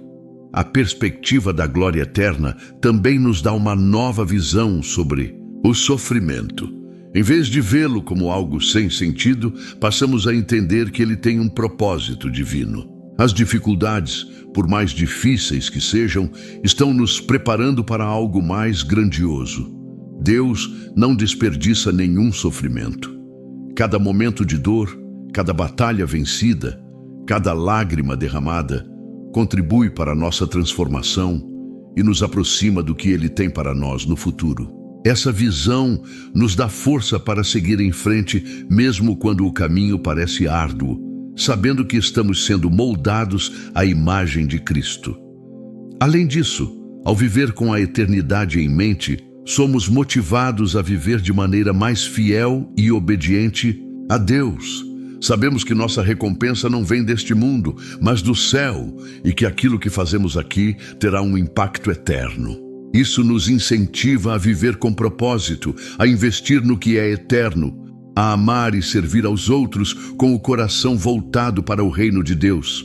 A perspectiva da glória eterna também nos dá uma nova visão sobre o sofrimento. Em vez de vê-lo como algo sem sentido, passamos a entender que ele tem um propósito divino. As dificuldades, por mais difíceis que sejam, estão nos preparando para algo mais grandioso. Deus não desperdiça nenhum sofrimento. Cada momento de dor, cada batalha vencida, cada lágrima derramada, contribui para a nossa transformação e nos aproxima do que Ele tem para nós no futuro. Essa visão nos dá força para seguir em frente, mesmo quando o caminho parece árduo, sabendo que estamos sendo moldados à imagem de Cristo. Além disso, ao viver com a eternidade em mente, somos motivados a viver de maneira mais fiel e obediente a Deus. Sabemos que nossa recompensa não vem deste mundo, mas do céu, e que aquilo que fazemos aqui terá um impacto eterno. Isso nos incentiva a viver com propósito, a investir no que é eterno, a amar e servir aos outros com o coração voltado para o reino de Deus.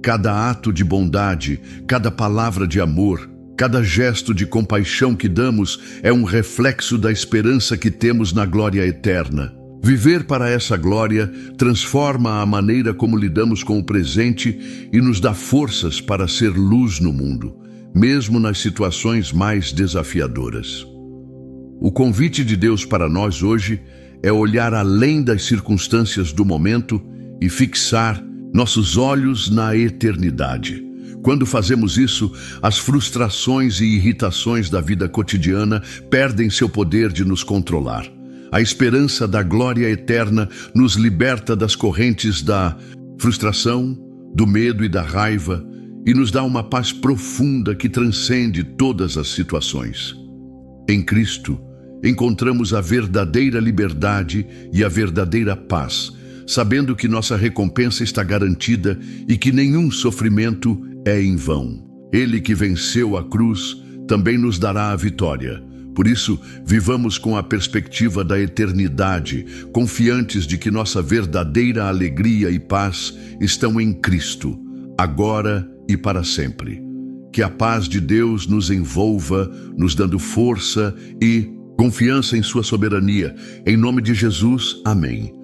Cada ato de bondade, cada palavra de amor, cada gesto de compaixão que damos é um reflexo da esperança que temos na glória eterna. Viver para essa glória transforma a maneira como lidamos com o presente e nos dá forças para ser luz no mundo, mesmo nas situações mais desafiadoras. O convite de Deus para nós hoje é olhar além das circunstâncias do momento e fixar nossos olhos na eternidade. Quando fazemos isso, as frustrações e irritações da vida cotidiana perdem seu poder de nos controlar. A esperança da glória eterna nos liberta das correntes da frustração, do medo e da raiva e nos dá uma paz profunda que transcende todas as situações. Em Cristo, encontramos a verdadeira liberdade e a verdadeira paz, sabendo que nossa recompensa está garantida e que nenhum sofrimento é em vão. Ele que venceu a cruz também nos dará a vitória. Por isso, vivamos com a perspectiva da eternidade, confiantes de que nossa verdadeira alegria e paz estão em Cristo, agora e para sempre. Que a paz de Deus nos envolva, nos dando força e confiança em sua soberania. Em nome de Jesus, amém.